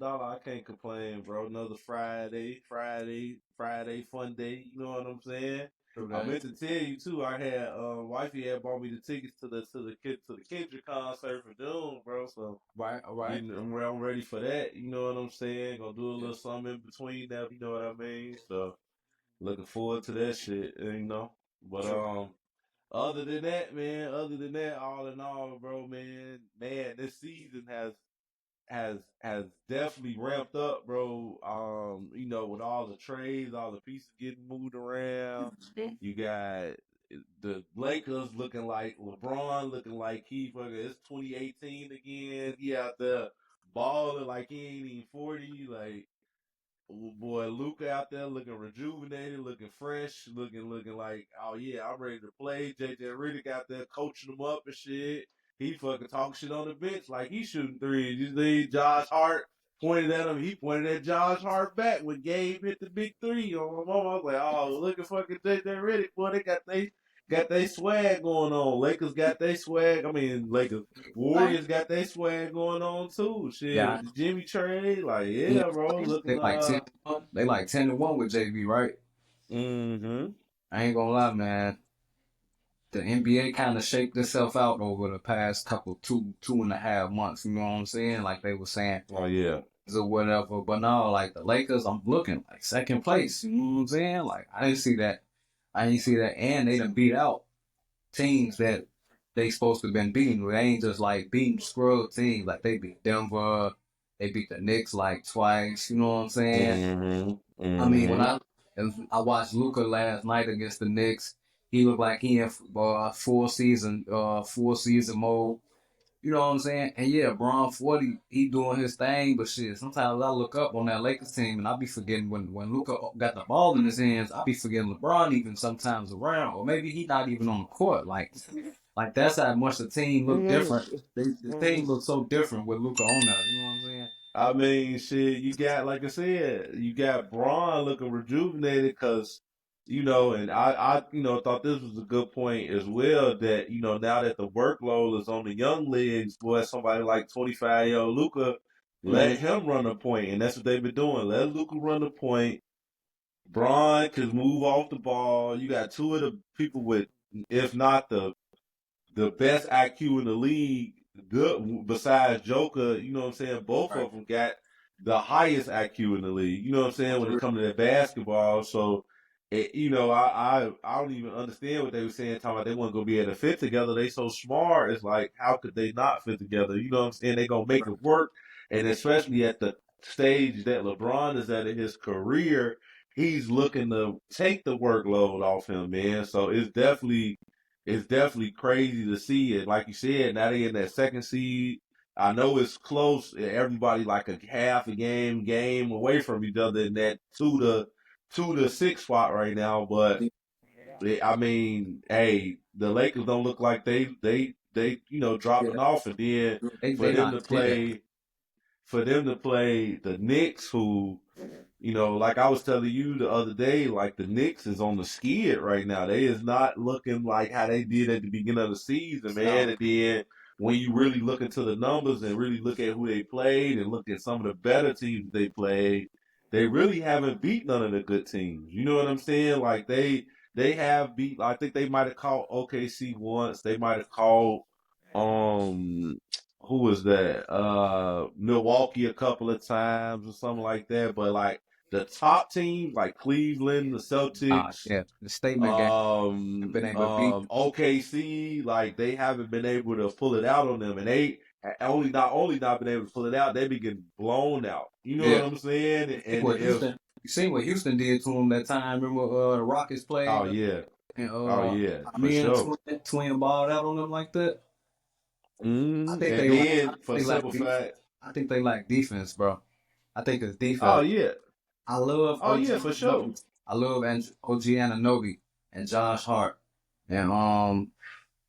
dollar. I can't complain, bro. Another Friday fun day. You know what I'm saying? True I that. meant to tell you too. I had wifey had bought me the tickets to the Kendrick concert for June, bro. So Right, all right. you know, I'm ready for that. You know what I'm saying? Gonna do a little something in between that. You know what I mean? So looking forward to that shit. You know, but True. other than that, man. Other than that, all in all, bro, man, this season has definitely ramped up, bro. You know, with all the trades, all the pieces getting moved around. You got the Lakers looking like LeBron, looking like it's 2018 again. He out there balling like he ain't even 40. Like boy, Luka out there looking rejuvenated, looking fresh, looking like, oh yeah, I'm ready to play. JJ Redick out there coaching him up and shit. He fucking talk shit on the bench like he shooting threes. You see Josh Hart pointed at him. He pointed at Josh Hart back when Gabe hit the big three on my mama. I was like, oh, look at fucking JJ Redick, boy. They got they swag going on. Lakers got they swag. I mean, Lakers. Warriors got their swag going on too. Shit Yeah. with the Jimmy trade, like Yeah. yeah, bro, They looking like 10-1. They like 10-1 with JB, right? mm-hmm. I ain't gonna lie, man. The NBA kind of shaped itself out over the past couple 2.5 months. You know what I'm saying? Like they were saying Oh yeah. or whatever. But now, like the Lakers, I'm looking like second place. You know what I'm saying? Like I didn't see that. I didn't see that, and they done beat out teams that they supposed to have been beating. They ain't just like beating scrub teams. Like they beat Denver, they beat the Knicks like twice. You know what I'm saying? Mm-hmm. I mean, when Mm-hmm. I watched Luka last night against the Knicks, he looked like he in full season mode. You know what I'm saying? And yeah, Braun 40, he doing his thing, but shit, sometimes I look up on that Lakers team and I be forgetting when Luka got the ball in his hands, I be forgetting LeBron even sometimes around, or maybe he not even on the court. Like that's how much the team look different. The team looks so different with Luka on there. You know what I'm saying? I mean, shit, you got like I said, you got Braun looking rejuvenated because and I thought this was a good point as well that now that the workload is on the young legs, boy, somebody like 25-year-old Luca, let Mm-hmm. him run the point, and that's what they've been doing. Let Luca run the point. Braun can move off the ball. You got two of the people with, if not the best IQ in the league, good besides Joker. You know what I'm saying? Both Right. of them got the highest IQ in the league. You know what I'm saying when it comes to that basketball. So, I don't even understand what they were saying. Talking about they weren't gonna be able to fit together. They so smart. It's like how could they not fit together? You know what I'm saying? They gonna make it work, and especially at the stage that LeBron is at in his career, he's looking to take the workload off him, man. So it's definitely crazy to see it. Like you said, now they in that second seed. I know it's close. Everybody like a half a game away from each other in that two to six spot right now. But I mean, hey, the Lakers don't look like they Yeah, dropping off, and then for they them to not there. play for them to play the Knicks, who like I was telling you the other day, like the Knicks is on the skid right now. They is not looking like how they did at the beginning of the season, man. No. And then when you really look into the numbers and really look at who they played and look at some of the better teams they played, they really haven't beat none of the good teams. You know what I'm saying? Like they have beat. I think they might have called OKC once. They might have called um who was that? Milwaukee a couple of times or something like that. But like the top teams like Cleveland, the Celtics, Yeah, the statement game have been able to beat. OKC, like they haven't been able to pull it out on them, and they only not been able to pull it out, they be getting blown out. You know Yeah, what I'm saying? see And what if Houston. You seen what Houston did to him that time? Remember the Rockets oh played yeah, and oh yeah, for me and sure. twin balled out on them like that. I think And they like. then for They like. simple fact, I think they like defense, bro. I think it's oh defense. yeah, I love oh OG yeah, for sure. Anunoby. I love OG Anunoby and Josh Hart and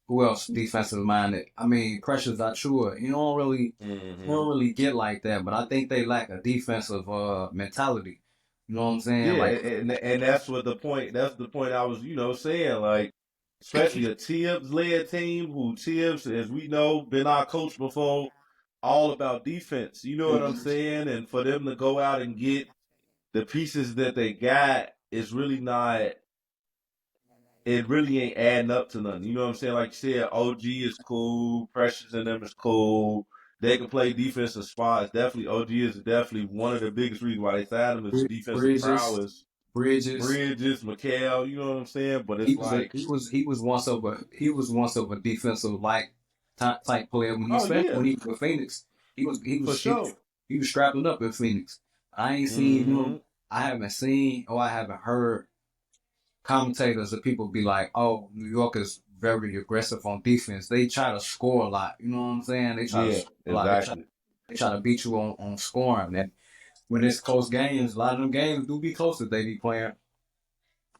who else defensive minded? I mean, Precious Achiuwa. You hmm don't really get like that, but I think they lack a defensive mentality. You know what I'm saying? Yeah, Like, and that's what the point. That's the point I was, saying. Like, especially a Tibbs led team, who Tibbs, as we know, been our coach before. all about defense. You know what I'm saying? And for them to go out and get the pieces that they got is really not. It really ain't adding up to nothing. You know what I'm saying? Like you said, OG is cool. Precious and them is cool. They can play defensive spots. Definitely, OG is definitely one of the biggest reasons why they signed him is defensive Bridges, prowess. Bridges. Bridges, McHale, you know what I'm saying? But He it's was a like, he was once of a defensive like type player when he oh spent yeah, when he was with Phoenix. for sure. He was strapping up in Phoenix. I ain't seen Mm-hmm. him. I haven't seen or I haven't heard commentators or people be like, "Oh, New York is very aggressive on defense. They try to score a lot." You know what I'm saying? They try to Yeah, score a lot. exactly. They try to beat you on scoring. And when it's close games, a lot of them games do be close if they be playing.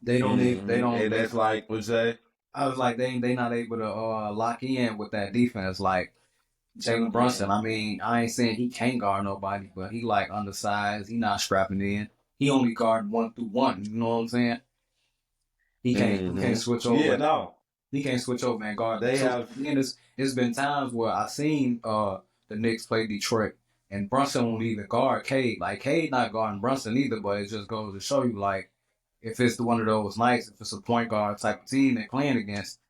They don't need. They Mm-hmm. don't. And They. that's like, what you say? I was like, they not able to lock in with that defense. Like Jalen Brunson. I mean, I ain't saying he can't guard nobody, but he like undersized. He not strapping in. He only guard 1-1. You know what I'm saying? He can't Mm-hmm. switch Yeah, over. no. He can't switch over and guard. They So have, again, it's been times where I seen the Knicks play Detroit and Brunson won't even guard Cade. Like Cade not guarding Brunson either, but it just goes to show you like if it's one of those nights, if it's a point guard type of team they're playing against,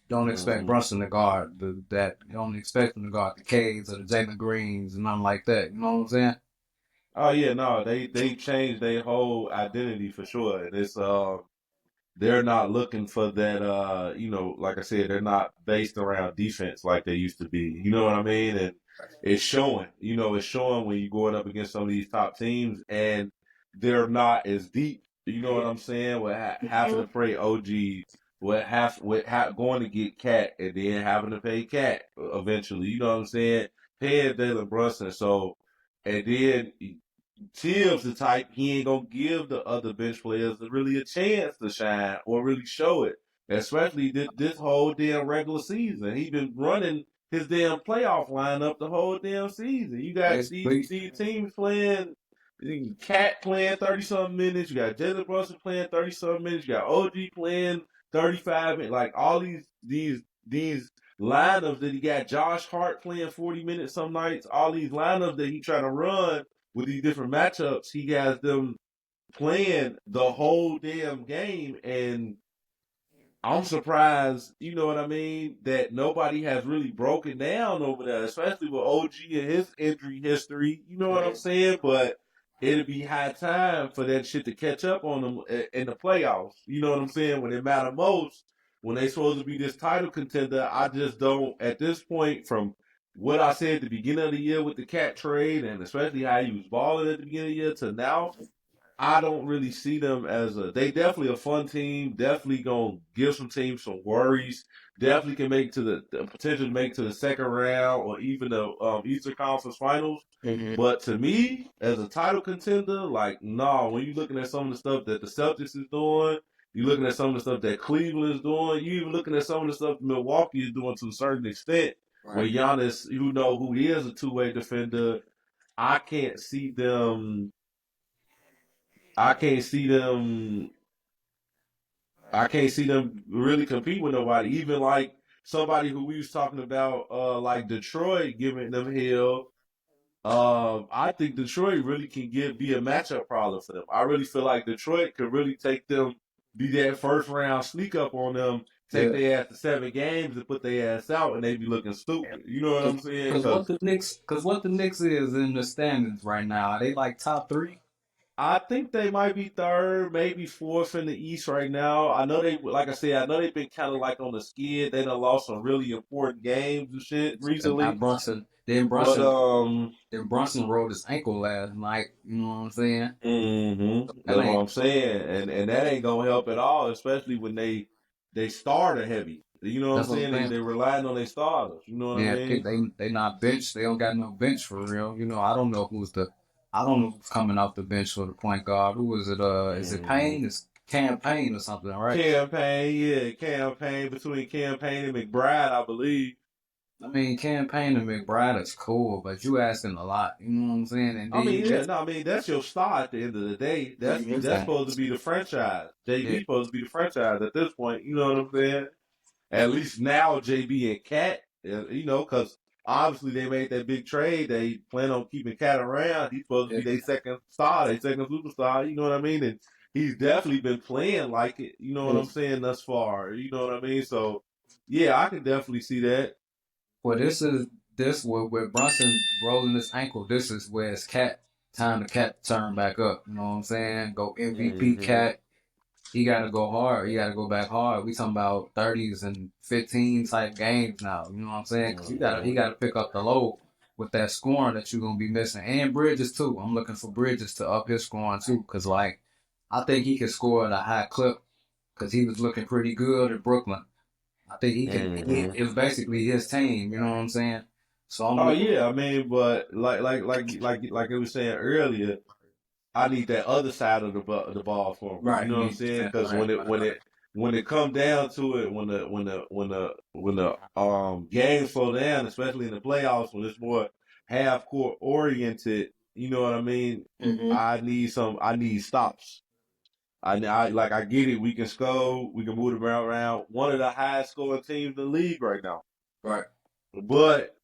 don't expect mm-hmm. Brunson to guard that. You don't expect him to guard the Cades or the Jalen Greens and nothing like that. You know what I'm saying? Oh yeah, no, they changed their whole identity for sure. And it's they're not looking for that like I said, they're not based around defense like they used to be. You know what I mean? And it's showing. It's showing when you're going up against some of these top teams and they're not as deep. You know what I'm saying? With having to play OG, going to get Cat and then having to pay Cat eventually. You know what I'm saying? Paying Jalen Brunson. So and then Tibbs the type he ain't gonna give the other bench players really a chance to shine or really show it. Especially this whole damn regular season. He been running his damn playoff lineup the whole damn season. You got Basically, these teams playing Cat playing 30 something minutes, you got Jalen Brunson playing 30 something minutes, you got OG playing 35 minutes, like all these lineups that he got Josh Hart playing 40 minutes some nights, all these lineups that he trying to run with these different matchups, he has them playing the whole damn game. And I'm surprised, you know what I mean, that nobody has really broken down over that, especially with OG and his injury history. You know what I'm saying? But it'll be high time for that shit to catch up on them in the playoffs. You know what I'm saying? When it matter most, when they supposed to be this title contender, I just don't, at this point, from what I said at the beginning of the year with the cat trade, and especially how he was balling at the beginning of the year to now, I don't really see them as they definitely a fun team. Definitely gonna give some teams some worries. Definitely can make to the potential to make to the second round or even the Eastern Conference Finals. mm-hmm. But to me, as a title contender, like no, when you're looking at some of the stuff that the Celtics is doing, you're looking at some of the stuff that Cleveland is doing. You even looking at some of the stuff Milwaukee is doing to a certain extent. Where Giannis, who he is a two-way defender, I can't see them I can't see them. I can't see them really compete with nobody. Even like somebody who we was talking about, like Detroit giving them hell. I think Detroit really can be a matchup problem for them. I really feel like Detroit could really take them, be that first round sneak up on them, take Yeah. their ass to 7 games and put their ass out, and they be looking stupid. You know what I'm saying? Because what the Knicks is in the standings right now, are they like top 3? I think they might be third, maybe fourth in the East right now. I know like I said, I know they've been kind of like on the skid. They done lost some really important games and shit And now recently. But Then Brunson rolled his ankle last night. You know what I'm saying? that's That what ain't I'm saying, and that ain't gonna help at all, especially when they starter heavy. You know what I'm that's what I'm saying? saying. They relying on their starters. You know what I Yeah, mean? they not bench. They don't got no bench for real. You know, I don't know who's coming off the bench for the point guard. Who is it? Is it Mm-hmm. Payne? It's Campaign or something, right? Campaign between Campaign and McBride, I believe. I mean, Campaign and McBride is cool, but you asking a lot. You know what I'm saying? And I then mean, you yeah, get no, I mean that's your star at the end of the day. That's supposed to be the franchise. yeah, JB supposed to be the franchise at this point. You know what I'm saying? At least now, JB and Cat, because obviously they made that big trade. They plan on keeping Cat around. He's supposed to be their second star, their second superstar. You know what I mean? And he's definitely been playing like it. You know what I'm saying thus far. You know what I mean? So yeah, I can definitely see that. Well, this with Brunson rolling his ankle. This is where it's Cat time to Cat turn back up. You know what I'm saying? Go MVP Mm-hmm. Cat. He got to go hard. He got to go back hard. We talking about 30s and 15 type games now. You know what I'm saying? Because he Mm-hmm. got to pick up the load with that scoring that you're gonna be missing, and Bridges too. I'm looking for Bridges to up his scoring too, because like I think he can score at a high clip because he was looking pretty good in Brooklyn. I think he can. Mm-hmm. It was basically his team. You know what I'm saying? So I'm Oh looking. yeah, I mean, but like I was saying earlier, I need that other side of the ball for him. You Right. know You what I'm need saying? defense. Because Right. when it come down to it, when the games slow down, especially in the playoffs, when it's more half court oriented, you know what I mean? Mm-hmm. I need stops. I get it. We can score. We can move the ball around. One of the highest scoring teams in the league right now. Right. But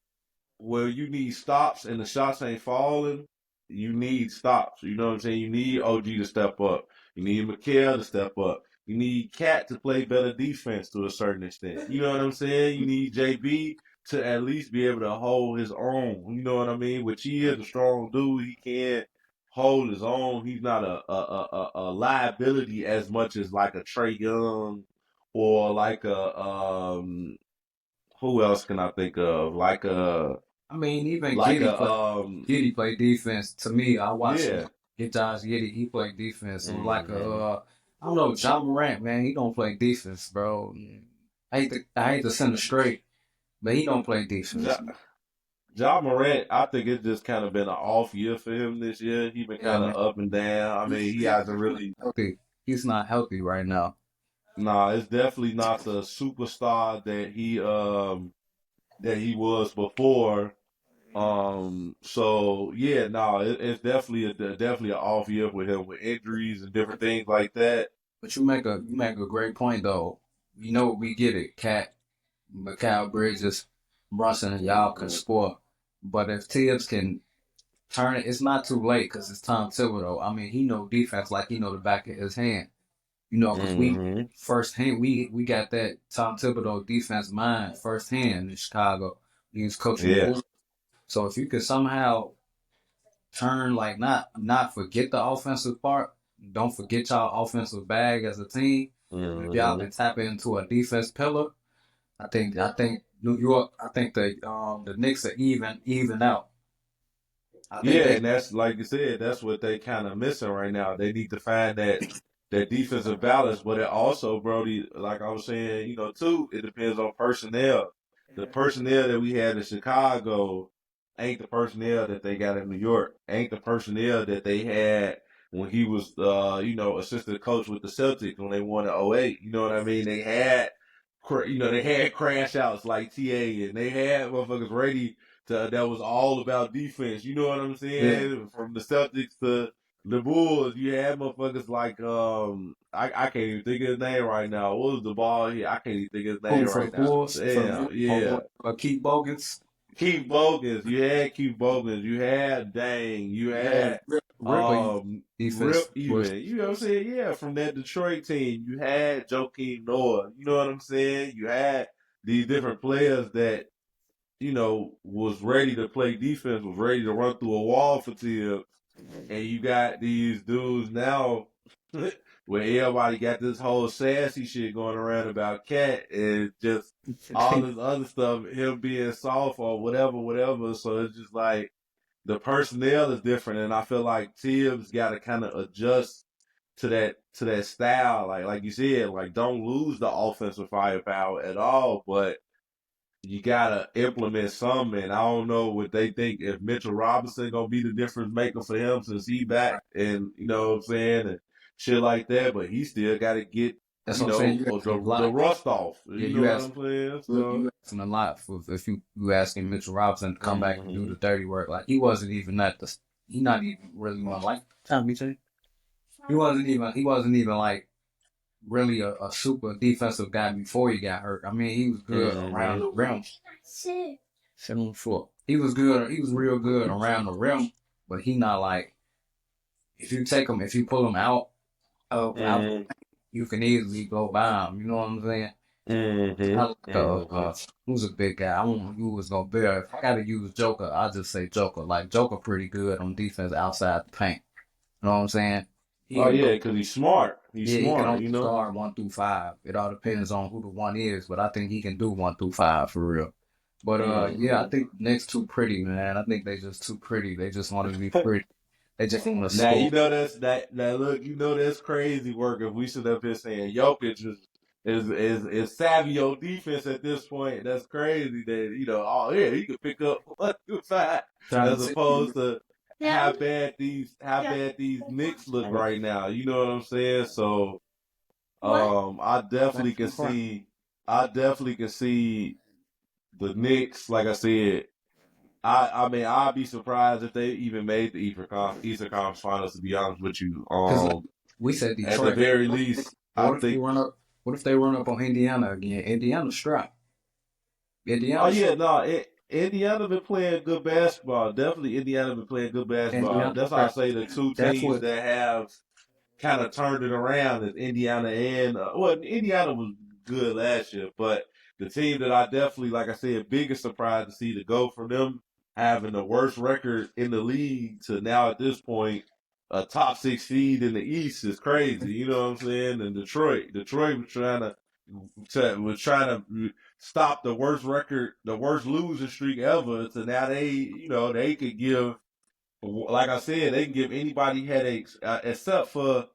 where you need stops and the shots ain't falling, you need stops. You know what I'm saying? You need OG to step up. You need Mikhail to step up. You need Cat to play better defense to a certain extent. You know what I'm saying? You need JB to at least be able to hold his own. You know what I mean? Which he is a strong dude. He can hold his own. He's not a liability as much as like a Trey Young or like a who else can I think of? I mean, even like a Giddy play defense. To me, I watched him yeah. get Josh Giddy. He played defense. So like Mm-hmm. I don't know, John Morant, man, he don't play defense, bro. I hate to send it straight, but he don't play defense. Ja, Ja Morant, I think it's just kind of been an off year for him this year. He's been Yeah, kind man. of up and down. I mean, he hasn't really. Healthy. He's not healthy right now. Nah, it's definitely not the superstar that he was before. So yeah, no, it's definitely an off year with him with injuries and different things like that. But you make a great point though. You know we get it. Cat, Mikal Bridges, Brunson, and y'all can score. But if Tibbs can turn it, it's not too late because it's Tom Thibodeau. I mean, he know defense like he know the back of his hand. You know, because we Mm-hmm. firsthand we got that Tom Thibodeau defense mind firsthand in Chicago. He was coaching the Yeah. Bulls. So if you could somehow turn like not forget the offensive part, don't forget y'all offensive bag as a team. But if y'all Mm-hmm. can tap into a defense pillar, I think New York, I think the Knicks are even out. I think Yeah, they and that's like you said, that's what they kind of missing right now. They need to find that defensive balance, but it also, Brody, like I was saying, you know, too, it depends on personnel. The personnel that we had in Chicago ain't the personnel that they got in New York. Ain't the personnel that they had when he was, assistant coach with the Celtics when they won in '08. You know what I mean? They had crash outs like TA, and they had motherfuckers ready that was all about defense. You know what I'm yeah. saying? From the Celtics to the Bulls, you had motherfuckers like I can't even think of his name right now. What was the ball here? I can't even think of his name Who for the right now. Bulls for the Damn, yeah. Keith Bogans. Keith Bogans, you had Keith Bogans, you had Dang, you Yeah, had Ripley defense Rip was even. You know what I'm saying? Yeah, from that Detroit team, you had Joakim Noah. You know what I'm saying? You had these different players that was ready to play defense, was ready to run through a wall for Tibbs. And you got these dudes now where everybody got this whole sassy shit going around about Cat and just all this other stuff, him being soft or whatever, whatever. So it's just like the personnel is different, and I feel like Tibbs got to kind of adjust to that style. Like you said, like don't lose the offensive firepower at all, but you gotta implement some, and I don't know what they think if Mitchell Robinson gonna be the difference maker for him since he back and you know what I'm saying and shit like that, but he still gotta get, that's what I'm saying. You asking a the lot. rust off. Yeah, You know what I'm saying? So you asking a lot for if you asking Mitchell Robinson to come back and do hmm the dirty work. Like he wasn't even at the he not even really one like Tommy J. He wasn't even like really a super defensive guy before he got hurt. I mean he was good around hmm the rim. Sit on the floor. He was good. He was real good around the rim, but he not like if you pull him out, Mm-hmm. you can easily go by him. You know what I'm saying? I Mm-hmm. like Mm-hmm. who's a big guy. I want who was gonna bear. If I gotta use Joker, I'll just say Joker. Like Joker, pretty good on defense outside the paint. You know what I'm saying? He Oh can yeah, because he's smart. He's Yeah, he can smart. only guard 1 through 5. It all depends on who the one is, but I think he can do 1 through 5 for real. But yeah, I Mm-hmm. think Knicks too pretty, man. I think they just too pretty. They just want to be pretty. They just want to Now you score. know that look. You know that's crazy work. If we should have been saying Jokic is savvy on defense at this point. That's crazy. That oh yeah, he could pick up 1 through 5 Trying as to see. opposed to how bad these Knicks look right now. You know what I'm saying? So I definitely can see the Knicks. Like I said, I mean, I'd be surprised if they even made the Eastern Conference Finals. To be honest with you, Because like we said, at the Detroit. very least, But I what if they think. run up? What if they run up on Indiana again? Indiana's strapped. Oh Indiana's yeah, no, Indiana been playing good basketball. Definitely, Indiana been playing good basketball. Indiana's That's why I strapped. say the two That's teams what. that have kind of turned it around is Indiana and Indiana was good last year, but the team that I definitely, like I said, biggest surprise to see to go from them having the worst record in the league to now at this point a top 6 seed in the East is crazy. You know what I'm saying? And Detroit was trying to stop the worst record, the worst losing streak ever. So now they could give, like I said, they can give anybody headaches except for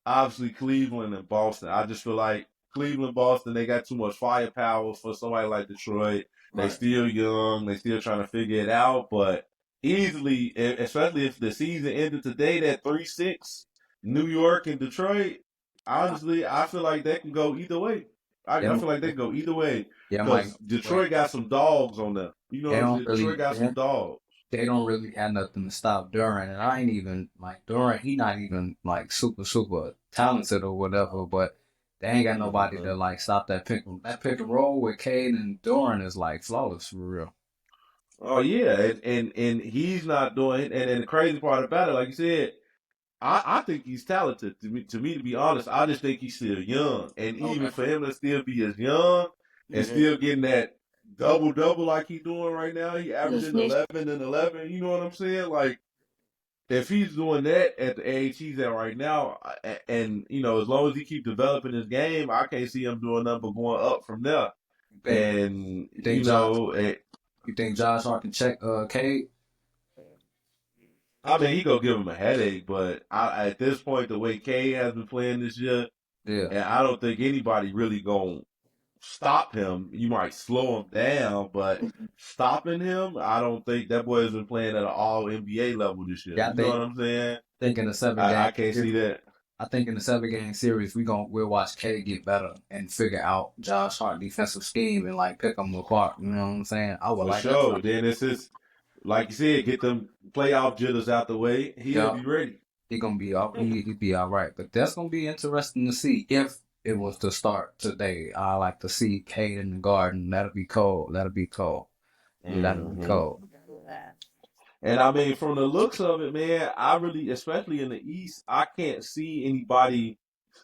obviously Cleveland and Boston. I just feel like Cleveland, Boston, they got too much firepower for somebody like Detroit. They Right. still young. They still trying to figure it out. But easily, especially if the season ended today, that 3-6, New York and Detroit. Honestly, I feel like they can go either way. I Yeah, feel like they can go either way yeah, Mike. because Wait, Detroit got some dogs on them. You know they what I'm don't saying? Detroit really. got some dogs. They don't really have nothing to stop Duran. And I ain't even like Duran. He not even like super talented or whatever. But they ain't got nobody Mm-hmm. to like stop that pick and roll with Cade and Duran is like flawless for real. Oh yeah, and he's not doing. And the crazy part about it, like you said, I think he's talented. To me, to be honest, I just think he's still young. And even Okay. for him to still be as young and Mm-hmm. still getting that double double like he's doing right now, he averaging 11 and 11. You know what I'm saying? Like if he's doing that at the age he's at right now, and as long as he keep developing his game, I can't see him doing nothing but going up from there. You think And you think Josh Hart can check Cade? I mean, he gonna give him a headache, but at this point, the way K has been playing this year, Yeah. and I don't think anybody really gonna stop him. You might slow him down, but stopping him, I don't think that boy has been playing at an all NBA level this year. Yeah, I You know think what I'm saying? think in the seven I game can't see series, that. I think in the 7 game series we'll watch Cade get better and figure out Josh Hart defensive scheme and like pick them apart. You know what I'm saying? I would For like that. sure. Then it's just like you said, get them playoff jitters out the way. He'll Yeah. be ready. He gonna be he'd be all right. But that's gonna be interesting to see if it was to start today. I like to see Cade in the Garden. That'll be cold. That'll be cold. Yeah, that'll be Hmm. cold. And I mean, from the looks of it, man, I really, especially in the East, I can't see anybody.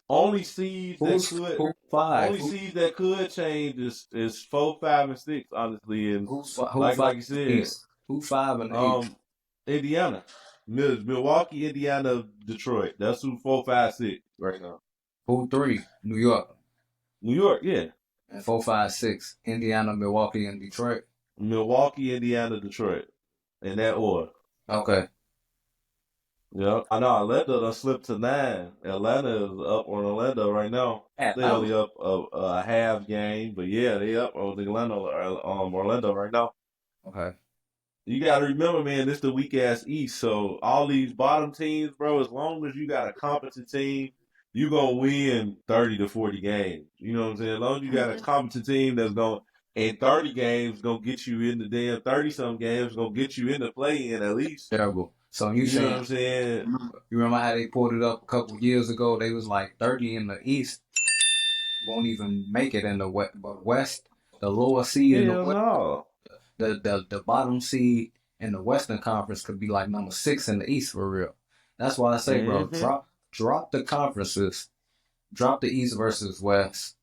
Only seeds that could, Who's five? only seeds that could change is 4, 5, and 6, honestly. And Who like five you in the said, East? Who five in the East? um, Indiana, Milwaukee, Indiana, Detroit. That's who 4, 5, 6 right now. Who three? New York. New York, yeah, And 4, 5, 6. Indiana, Milwaukee, and Detroit. Milwaukee, Indiana, Detroit, in that order. Okay. Yeah, I know Atlanta done slipped to 9. Atlanta is up on Orlando right now. They only Atlanta. up a half game, but yeah, they up on Orlando right now. Okay. You got to remember, man, this the weak ass East. So all these bottom teams, bro, as long as you got a competent team, you gonna win 30 to 40 games. You know what I'm saying? As long as you got a competent team that's going in 30 games, gonna get you in the damn 30 some games, gonna get you in the play in at least. Terrible. So you You know what saying I'm saying? you remember how they pulled it up a couple years ago? They was like 30 in the East, won't even make it in the West. But West, the lower seed in the Hell West, no. the bottom seed in the Western Conference could be like number 6 in the East for real. That's why I say, bro, Mm-hmm. drop the conferences, drop the East versus West,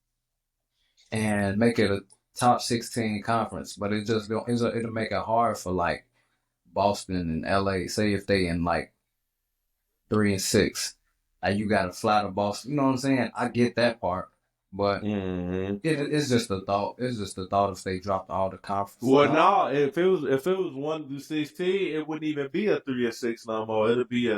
and make it a top 16 conference. But it just don't, it'll make it hard for like Boston and LA. Say if they in like 3-6, and you got to fly to Boston. You know what I'm saying? I get that part, but Mm-hmm. it's just a thought. It's just a thought if they dropped all the conferences. Well, no, if it was 1 through 16, it wouldn't even be a 3 or 6 no more. It'll be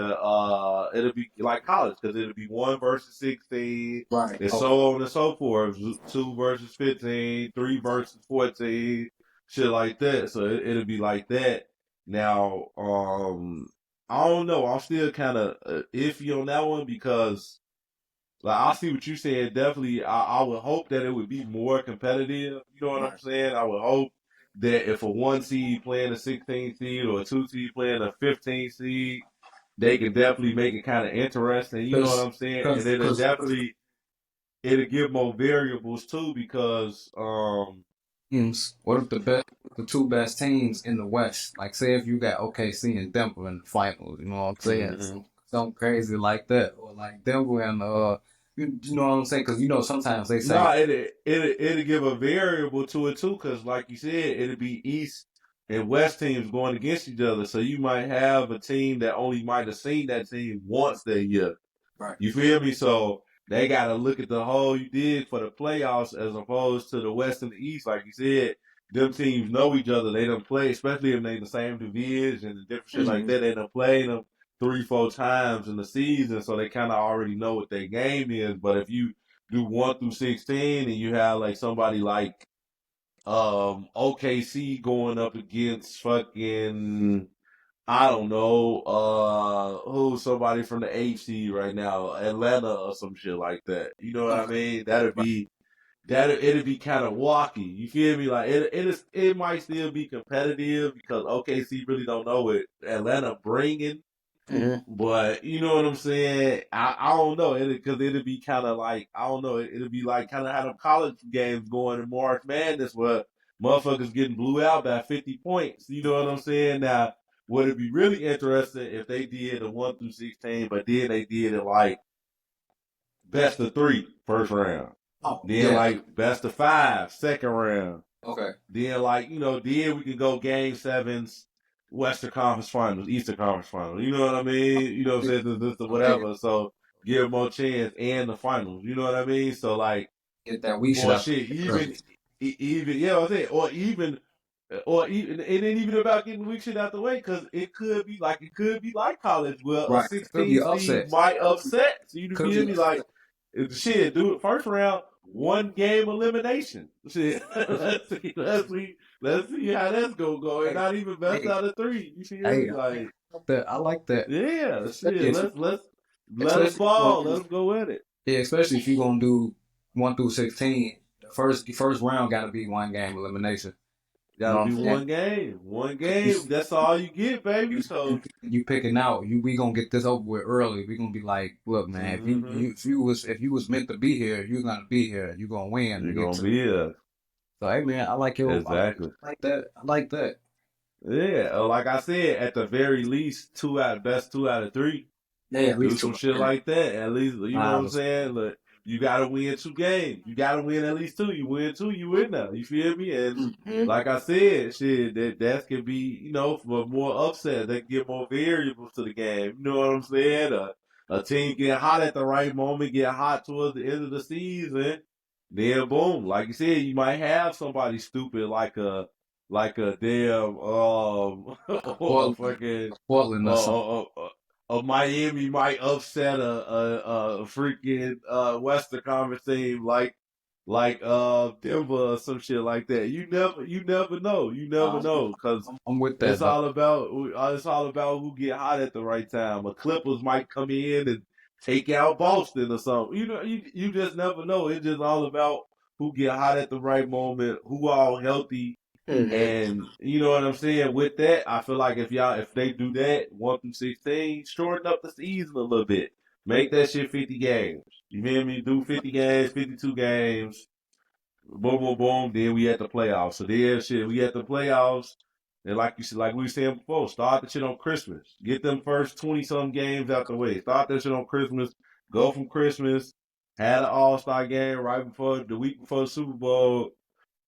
like college because it'll be 1 versus 16, Right. and Okay. so on and so forth. 2 versus 15, 3 versus 14, shit like that. So it'll be like that. Now, I don't know. I'm still kind of iffy on that one because. Like I see what you're saying. Definitely, I would hope that it would be more competitive. You know what I'm Right. saying? I would hope that if a 1 seed playing a 16 seed or a 2 seed playing a 15 seed, they can definitely make it kind of interesting. You know what Because I'm saying? And because it'll give more variables too because teams, what if the two best teams in the West, like say if you got OKC and Denver in the finals, you know what I'm saying? mhm. Something crazy like that, or like Denver and you know what I'm saying? Because you know sometimes they say No, it'll give a variable to it too, because like you said, it'll be East and West teams going against each other. So you might have a team that only might have seen that team once that year. right. You feel me? So they got to look at the whole you did for the playoffs as opposed to the West and the East. Like you said, them teams know each other. They don't play, especially if they in the same division and different shit like Mm-hmm. that. They done played them 3, 4 times in the season, so they kind of already know what their game is. But if you do 1 through 16 and you have like somebody like OKC going up against fucking I don't know, who's somebody from the AFC right now, Atlanta or some shit like that. You know what I Okay. mean? It'd be kind of walky. You feel me? Like it might still be competitive because OKC really don't know what Atlanta bringing. Mm-hmm. But you know what I'm saying? I don't know because it'll be kind of like I don't know. It'll be like kind of how the college games going in March Madness where motherfuckers getting blew out by 50 points. You know what I'm saying? Now, would it be really interesting if they did a 1 through 16, but then they did it like best of 3 first round, Oh then yeah. like best of 5 second round, Okay. then like then we can go game sevens, Western Conference Finals, Eastern Conference Finals. You know what I mean? You know what I'm saying? This or Okay. whatever. So give them more chance and the finals. You know what I mean? So like, Get that weak shit or out shit, early. even yeah, I'm saying, or even it ain't even about getting weak shit out the way because it could be like college where a Right. It'll be 16 seed upset. might upset. So you Could feel be me? upset. Like shit, do it first round, 1 game elimination. Shit, let's see how that's gonna go. And Hey, not even best hey, out of 3. You feel hey, me? I Like like that. I like that. yeah, Especially shit. if Let us especially if you're ball. gonna Let's go with it. yeah, especially if you're gonna do 1 through 16. The first round got to be one game elimination. You know Gotta what I'm be saying? one game. One 'Cause you, game. That's all you get, baby. you, So. you picking out. We gonna get this over with early. We gonna be like, look, man, Mm-hmm. if you was meant to be here, you're gonna be here. You gonna win You're and get gonna to. be here. So hey, man, Exactly. I like that. I like that. Yeah. Like I said, at the very least, best 2 out of 3. Yeah, at Do least some two. shit like that. At least you know what I'm Honestly. saying. Look, you gotta win 2 games. You gotta win at least 2. You win 2, you win now. You feel me? And Mhm. like I said, shit, that can be for more upset. That can get more variables to the game. You know what I'm saying? A team get hot at the right moment, get hot towards the end of the season. Then boom, like you said, you might have somebody stupid like a damn or a Portland, fucking Portland or something. Miami might upset a freaking Western Conference team like Denver or some shit like that. You never know. You never Um, know because I'm with that it's though. all about who get hot at the right time. A Clippers might come in and take out Boston or something. You just never know. It's just all about who get hot at the right moment, who all healthy, Mhm. and you know what I'm saying? With that, I feel like if they do that 1 through 16, shorten up the season a little bit. Make that shit 50 games. You feel me? Do 50 games, 52 games. boom, boom, boom. Then we at the playoffs. So then shit, we at the playoffs. And like you said, like we were saying before, start the shit on Christmas. Get them first 20-some games out the way. Start that shit on Christmas. Go from Christmas. Had an All-Star game right before the week before the Super Bowl.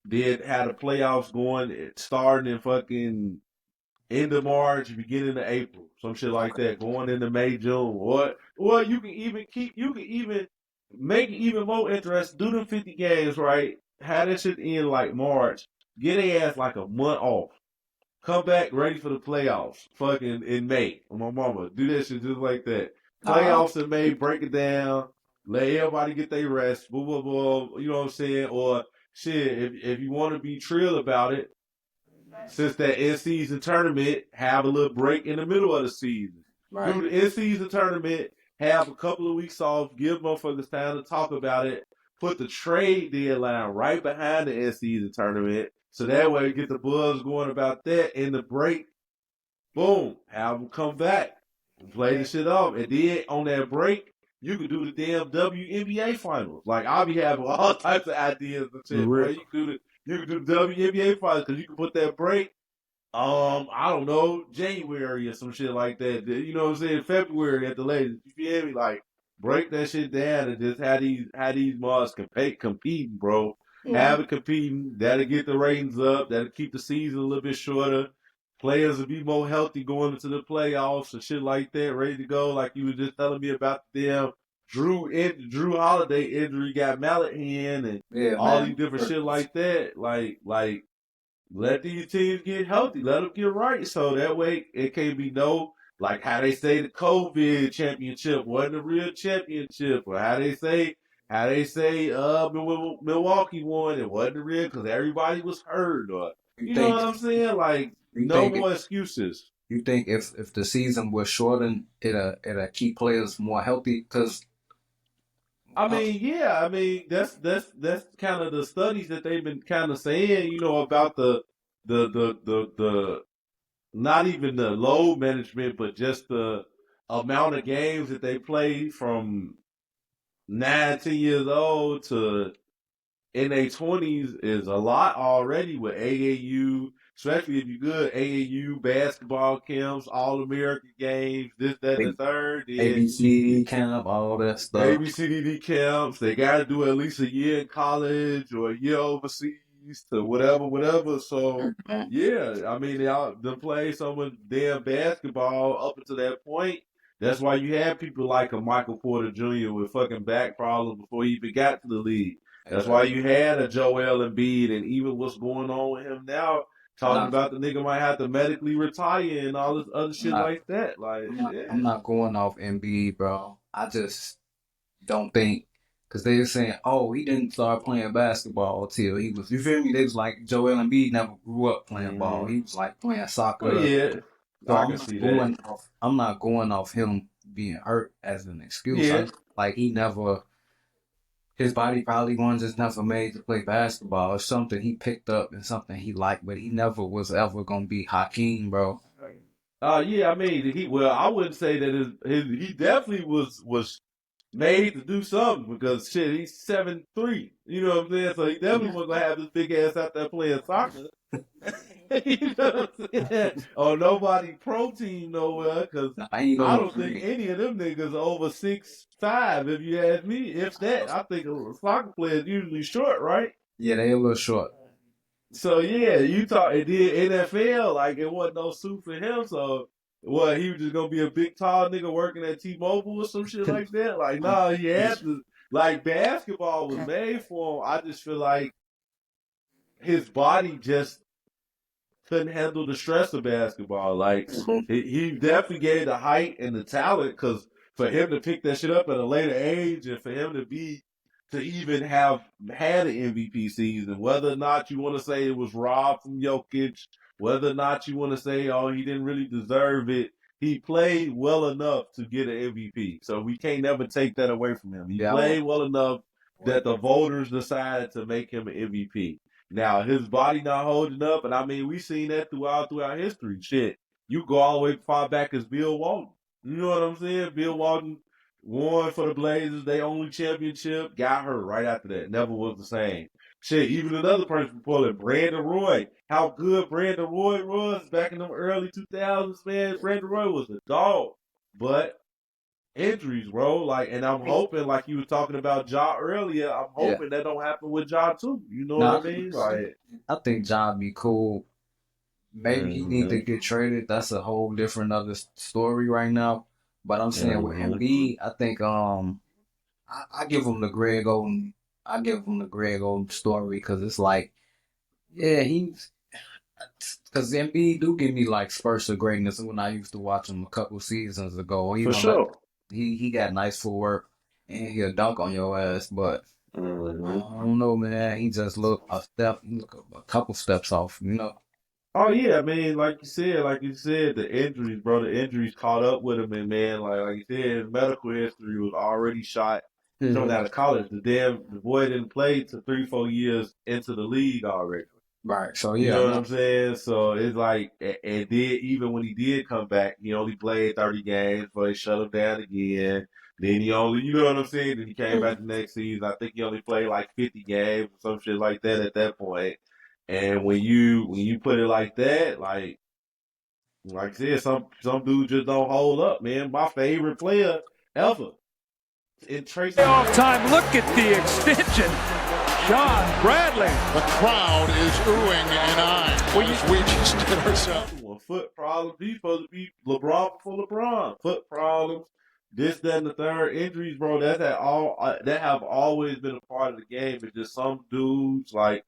Then had the playoffs going, starting in fucking end of March, beginning of April, some shit like that, going into May, June. Or you can even make it even more interesting. Do them 50 games, right? Have that shit in like March. Get a ass like a month off. Come back ready for the playoffs. Fucking in May. My mama. Do that shit just like that. Playoffs in May, break it down. Let everybody get their rest. Blah, blah, blah. You know what I'm saying? Or shit, if you want to be trill about it, since that in-season tournament, have a little break in the middle of the season. Right. Do the in-season tournament, have a couple of weeks off, give motherfuckers time to talk about it, put the trade deadline right behind the in-season tournament, so that way get the buzz going about that. In the break, boom, have them come back and play the shit off. And then on that break, you can do the damn WNBA finals. Like, I'll be having all types of ideas and shit, bro. You can do the WNBA finals because you can put that break, I don't know, January or some shit like that. You know what I'm saying? February at the latest. You feel me? Like, break that shit down and just have these mods competing, bro. Have it competing. That'll get the ratings up. That'll keep the season a little bit shorter. Players will be more healthy going into the playoffs and shit like that, ready to go. Like you were just telling me about the damn Drew Holiday injury, got mallet hand and all these different shit like that. Like let these teams get healthy. Let them get right. So that way it can't be no, like how they say the COVID championship wasn't a real championship, or how they say Milwaukee won, it wasn't real because everybody was hurt, or you know what I'm saying? Like no more excuses. You think if the season was shortened, it'll keep players more healthy? Because I mean, yeah, I mean that's kind of the studies that they've been kind of saying, you know, about the not even the load management, but just the amount of games that they play from 19 years old to in their 20s is a lot already with AAU, especially if you're good, AAU basketball camps, All American games, this, that, and the third. ABCD camp, all that stuff. ABCD camps. They got to do at least a year in college or a year overseas to whatever. So, yeah, I mean, they play so much damn basketball up until that point. That's why you had people like a Michael Porter Jr. with fucking back problems before he even got to the league. That's why you had a Joel Embiid, and even what's going on with him now, talking about the nigga might have to medically retire and all this other shit like that. Like, I'm not going off Embiid, bro. I just don't think, because they were saying, oh, he didn't start playing basketball till he was, you feel me? They was like, Joel Embiid never grew up playing ball. He was like playing soccer. Oh, yeah. So I'm not going off him being hurt as an excuse. Yeah. Like his body probably was just never made to play basketball. It's something he picked up and something he liked, but he never was ever gonna be Hakeem, bro. Yeah, I mean, I wouldn't say that he definitely was made to do something because shit, he's 7'3". You know what I'm saying? So he definitely wasn't gonna have this big ass out there playing soccer. You know what I'm saying? Or nobody pro team nowhere because I don't think any of them niggas are over 6'5". If you ask me, if that, I think a soccer player is usually short, right? Yeah, they a little short. So yeah, you talk. It did NFL like it wasn't no suit for him. So what? He was just gonna be a big tall nigga working at T-Mobile or some shit like that. Like nah, he had to. Like basketball was made for him. I just feel like his body just couldn't handle the stress of basketball. Like he definitely gave the height and the talent because for him to pick that shit up at a later age and for him to even have had an MVP season, whether or not you want to say it was robbed from Jokic, whether or not you want to say, oh, he didn't really deserve it, he played well enough to get an MVP. So we can't never take that away from him. He played well enough that the voters decided to make him an MVP. Now, his body not holding up, and I mean, we seen that throughout history. Shit, you go all the way far back as Bill Walton. You know what I'm saying? Bill Walton won for the Blazers, their only championship, got hurt right after that. Never was the same. Shit, even another person from Portland, Brandon Roy. How good Brandon Roy was back in the early 2000s, man. Brandon Roy was a dog. But injuries, bro. Like, and I'm hoping, like you were talking about Ja earlier, I'm Yeah. hoping that don't happen with Ja too. You know Nah, what I mean? Like, I think John be cool. Maybe he need to mm-hmm, get traded. That's a whole different other story right now. But I'm saying with mm-hmm. Embiid, I think I give him the Greg Oden. I give him the Greg Oden story because it's like, yeah, he's because Embiid do give me like spurts of greatness when I used to watch him a couple seasons ago. For sure. He got nice footwork and he'll dunk on your ass, but I Mm-hmm. don't know, man. He look a couple steps off, you know. Oh yeah, I mean, like you said, the injuries, bro. The injuries caught up with him, and man, like you said, his medical history was already shot coming out of college. The boy didn't play to 3-4 years into the league already. Right. So You yeah, know what no. I'm saying? So it's like, and did even when he did come back, he only played 30 games, but they shut him down again. Then he only, you know what I'm saying? Then he came back the next season. I think he only played like 50 games or some shit like that at that point. And when you put it like that, like I said, some dudes just don't hold up, man. My favorite player ever in Tracy Off McGrady. time. Look at the extension. John Bradley. The crowd is oohing and eyeing. Well, we just did ourselves. Foot problems. He's supposed to be LeBron before LeBron. Foot problems. This, that, and the third. Injuries, bro. That have always been a part of the game. It's just some dudes like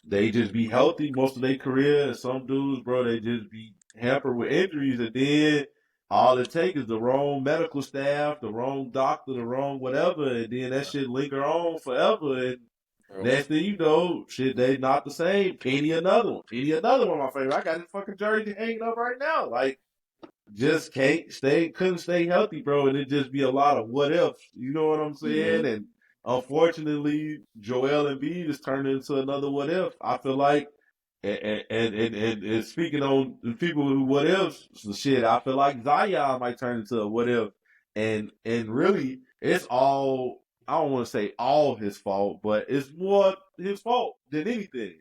they just be healthy most of their career, and some dudes, bro, they just be hampered with injuries, and then all it takes is the wrong medical staff, the wrong doctor, the wrong whatever, and then that shit linger on forever. And next thing you know, shit, they not the same. Penny another one. Penny another one of my favorite. I got his fucking jersey hanging up right now. Like, just couldn't stay healthy, bro, and it just be a lot of what ifs. You know what I'm saying? And unfortunately, Joel Embiid is turning into another what if. I feel like, and speaking on the people who what ifs, so shit, I feel like Zion might turn into a what if, and really, it's all. I don't want to say all his fault, but it's more his fault than anything.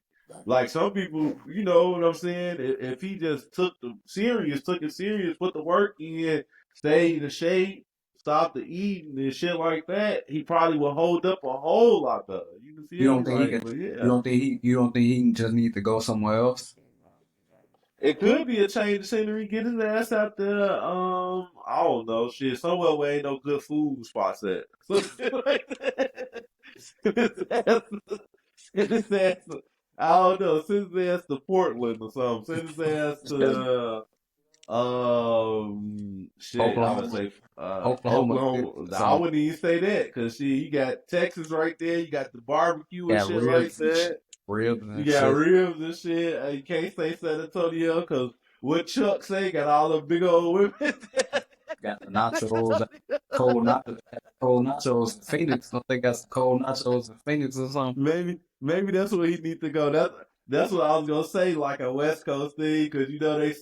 Like some people, you know what I'm saying? If he just took it serious, put the work in, stayed in the shade, stopped the eating and shit like that, he probably would hold up a whole lot better. You can You feel me? don't think he Like, can? but You yeah. don't think he just need to go somewhere else? It could be a change of scenery, get his ass out there, I don't know, shit, somewhere where ain't no good food spots at. Some shit like that. Send his ass, send his ass to, I don't know, send his ass to Portland or something. Send his ass to shit, I would Oklahoma, say Oklahoma City Oklahoma. or Nah, I something. wouldn't even say that because shit, you got Texas right there, you got the barbecue and Got shit like ribs and that. shit. Ribs You and got shit. ribs and shit. You can't say San Antonio because what Chuck say got all the big old women. Got the nachos, cold nachos. Phoenix, I think that's cold nachos in Phoenix or something. Maybe that's where he needs to go. That's what I was gonna say, like a West Coast thing, because you know you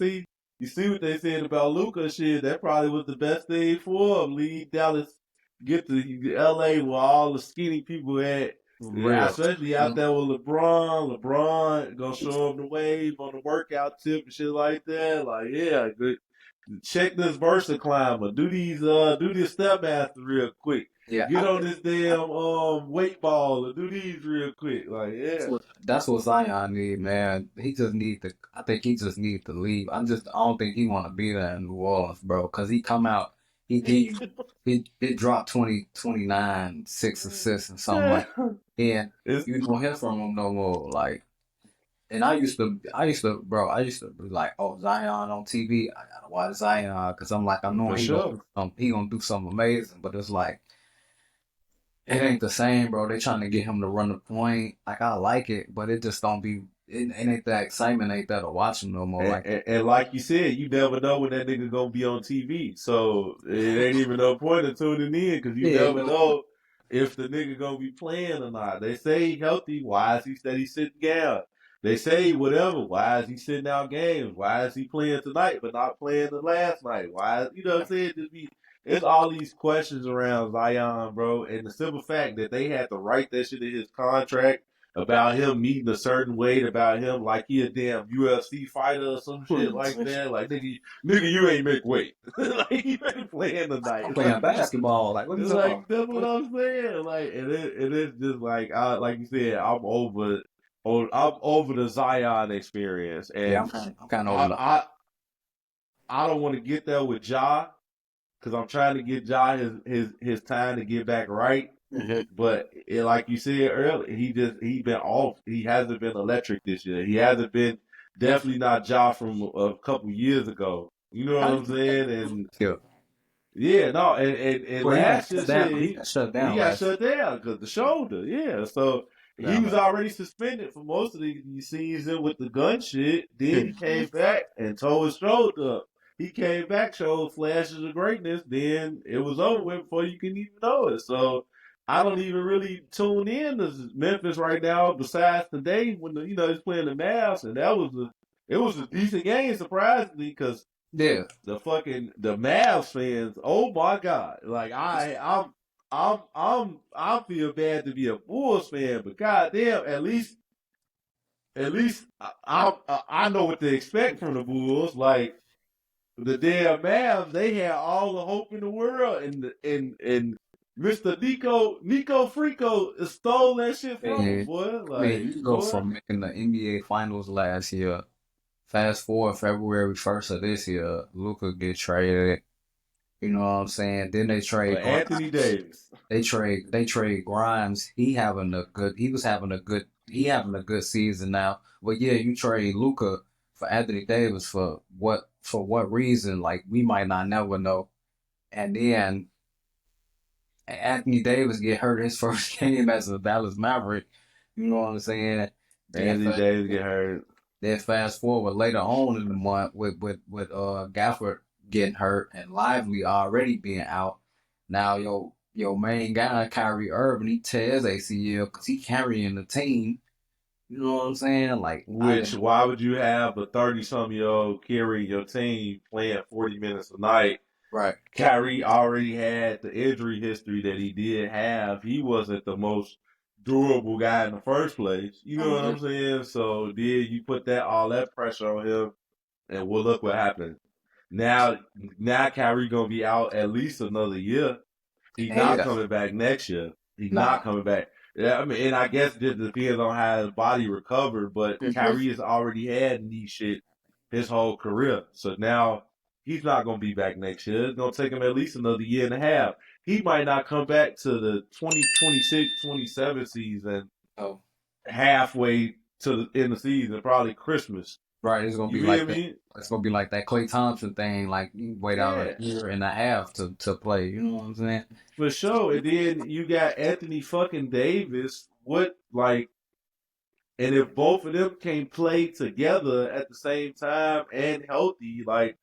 see what they said about Luka shit. That probably was the best thing for him. Leave Dallas, get to L.A. where all the skinny people at. Yeah, Real. especially out there with LeBron. LeBron gonna show him the wave on the workout tip and shit like that. Like, yeah, good. Check this Versa climber. Do this Stepmaster real quick. Yeah, Get on this damn weight ball and do these real quick. Like, yeah. that's what Zion need, man. He just need to. I think he just need to leave. I don't think he want to be there in New Orleans, bro. Cause he come out, he dropped 29, 6 assists and something like. And It's you don't hear from him no more. Like, and I used to be like, oh, Zion on TV. I gotta watch Zion because I'm like, I know for sure. he gonna do something amazing. But it's like, it ain't the same, bro. They trying to get him to run the point. Like, I like it, but it just don't be. It ain't that excitement, ain't that to watch him no more. And, Like, and like you said, you never know when that nigga gonna be on TV. So it ain't even no point in tuning in because you yeah, never know if the nigga gonna be playing or not. They say he healthy. Why is he steady sitting down? They say whatever. Why is he sitting out games? Why is he playing tonight but not playing the last night? Why? You know what I'm saying? It's all these questions around Zion, bro. And the simple fact that they had to write that shit in his contract about him meeting a certain weight, about him like he a damn UFC fighter or some shit like that. Like nigga, you ain't make weight. Like you ain't playing tonight. I'm playing basketball. Like what is Like that's what I'm saying. Like it's just like like you said, I'm over the Zion experience, and yeah, I'm kind of over that. I don't want to get there with Ja because I'm trying to get Ja his time to get back right. But like you said earlier, he been off. He hasn't been electric this year. He hasn't been definitely not Ja from a couple years ago. You know what I'm saying? And yeah, no, and Well, last year he got shut down. He got shut down because the shoulder. Yeah, so he was already suspended for most of the season with the gun shit. Then he came back and tore his shoulder up. He came back, showed flashes of greatness. Then it was over with before you can even know it. So I don't even really tune in to Memphis right now. Besides today when he's playing the Mavs, and it was a decent game surprisingly because. Yeah, The Mavs fans, oh my God! Like I feel bad to be a Bulls fan, but goddamn, at least I know what to expect from the Bulls. Like the damn Mavs, they had all the hope in the world, and Mr. Nico Frico stole that shit from him, boy. Like you go from making the NBA Finals last year. Fast forward February 1st of this year, Luka get traded. You know what I'm saying? Then they trade Anthony Davis. They trade Grimes. He having a good season now. But yeah, you trade Luka for Anthony Davis for what reason? Like we might not never know. And then Anthony Davis get hurt his first game as a Dallas Maverick. You know what I'm saying? Anthony Davis get hurt. Then fast forward later on in the month with Gafford getting hurt and Lively already being out. Now your main guy Kyrie Irving, he tears ACL because he carrying the team. You know what I'm saying? Like why would you have a 30-some-year-old carrying your team playing 40 minutes a night? Right. Kyrie already had the injury history that he did have. He wasn't the most durable guy in the first place. You know what I'm saying? So then you put all that pressure on him, and well, look what happened. Now Kyrie gonna be out at least another year. He's not coming back next year. He's not coming back. Yeah, I mean, and I guess it depends on how his body recovered, but Kyrie has already had knee shit his whole career. So now he's not going to be back next year. It's going to take him at least another year and a half. He might not come back to the 2026-27 season halfway in the season, probably Christmas. Right, it's gonna be like that. It's gonna be like that Klay Thompson thing. Like you wait out a year and a half to play. You know what I'm saying? For sure. And then you got Anthony fucking Davis. And if both of them can play together at the same time and healthy, like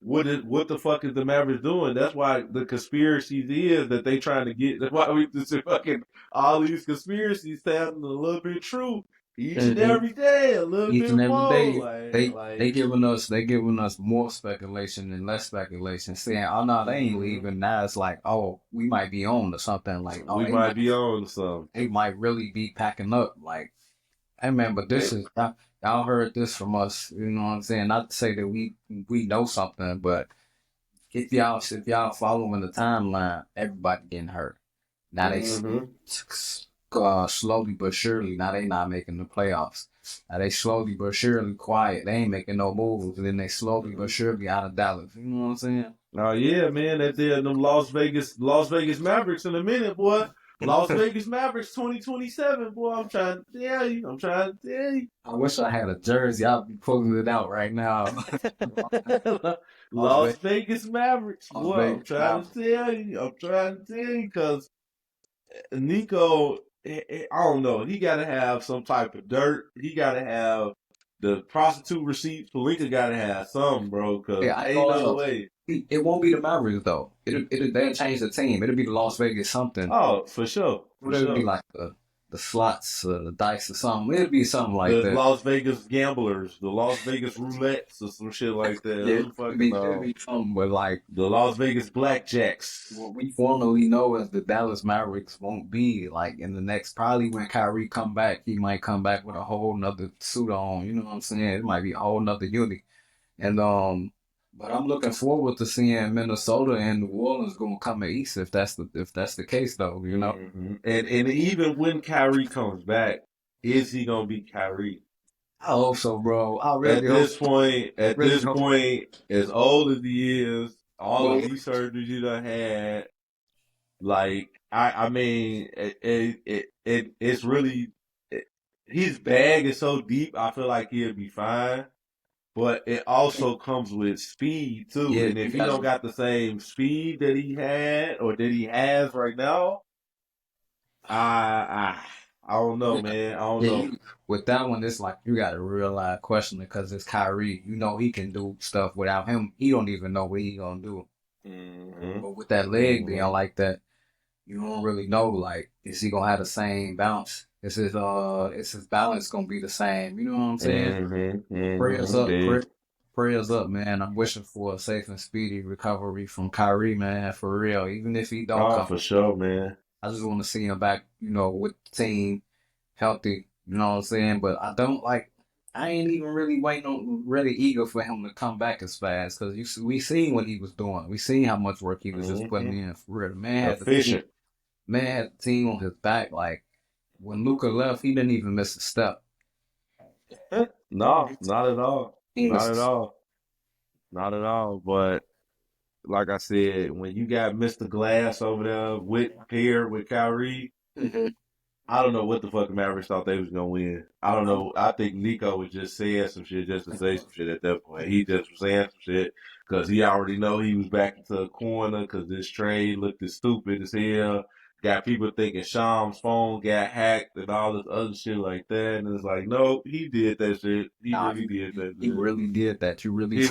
what the fuck is the Mavericks doing? That's why the conspiracies is that they trying to get. That's why we just fucking all these conspiracies sounding a little bit true. Each and every day, a little bit more. They giving us more speculation and less speculation, saying, "Oh no, they ain't leaving." Now it's like, "Oh, we might be on to something." Like, "Oh, we might be on to something." They might really be packing up. Like, hey man, but this is y'all heard this from us. You know what I'm saying? Not to say that we know something, but if y'all following the timeline, everybody getting hurt. Now they. Slowly but surely, now they not making the playoffs. Now they slowly but surely quiet. They ain't making no moves. And then they slowly but surely out of Dallas. You know what I'm saying? Oh yeah, man. That's them Las Vegas Mavericks in a minute, boy. Las Vegas Mavericks 2027, boy. I'm trying to tell you. I wish I had a jersey. I'll be pulling it out right now. Las Vegas Mavericks, boy. I'm trying to tell you because Nico, I don't know. He got to have some type of dirt. He got to have the prostitute receipts. Pelinka got to have some, bro, because ain't no way. It won't be the Mavericks, though. They'll change the team. It'll be the Las Vegas something. Oh, for sure. It'll be like the slots, the dice or something. It'd be something like The that. Las Vegas gamblers, the Las Vegas roulettes, or some shit like that. Yeah, Who fucking it'd be something with like the Las Vegas blackjacks. what we formally know as the Dallas Mavericks won't be like in the next. Probably when Kyrie come back, he might come back with a whole nother suit on. You know what I'm saying? It might be a whole nother unit. And but I'm looking forward to seeing Minnesota and New Orleans gonna come east if that's the case though. You know. Mm-hmm. And even when Kyrie comes back, is he gonna be Kyrie? I hope so, bro. I really At this point, as old as he is, all of these surgeries he done had, like I mean, it's really his bag is so deep. I feel like he'll be fine, but it also comes with speed too. Yeah, and if he don't got the same speed that he had or that he has right now, I don't know, man. I don't know. With that one, it's like you got to realize question because it's Kyrie. You know he can do stuff without him. He don't even know what he gonna do. Mm-hmm. But with that leg being like that, you don't really know. Like, is he gonna have the same bounce? Is his balance gonna be the same? You know what I'm saying? Mm-hmm. Prayers up, prayers up, man. I'm wishing for a safe and speedy recovery from Kyrie, man. For real, even if he don't come, for sure, man. I just want to see him back, you know, with the team, healthy. You know what I'm saying? But I ain't even really really eager for him to come back as fast because we seen what he was doing. We seen how much work he was just putting in. For real, man had the team on his back. Like when Luka left, he didn't even miss a step. No, not at all. Not at all. Not at all. But like I said, when you got Mr. Glass over there paired with Kyrie, I don't know what the fuck the Mavericks thought they was gonna win. I don't know. I think Nico was just saying some shit just to say some shit at that point. He just was saying some shit because he already know he was back into the corner because this trade looked as stupid as hell. Got people thinking Sham's phone got hacked and all this other shit like that. And it's like, no, he did that shit. He really did that shit. He really did that. He really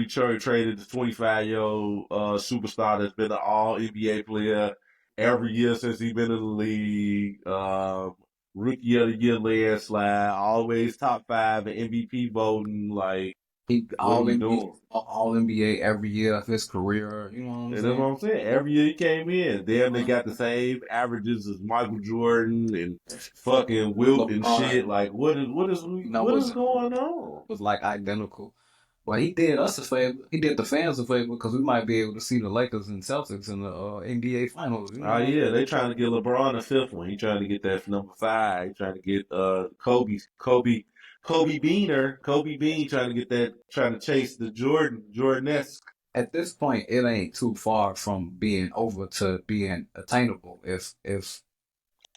traded the 25-year-old superstar that's been an all NBA player every year since he's been in the league. Rookie of the year landslide, always top 5 in MVP voting. Like, he all NBA every year of his career. You know what I'm saying? That's what I'm saying. Every year he came in, damn, they got the same averages as Michael Jordan and fucking Wilt and shit. Like, what is going on? It was like identical. But he did us a favor. He did the fans a favor because we might be able to see the Lakers and Celtics in the NBA Finals. You know? Oh yeah, they trying to get LeBron a 5th one. He trying to get that number 5. He trying to get Kobe Bean trying to get that, trying to chase the Jordan-esque. At this point, it ain't too far from being over to being attainable. If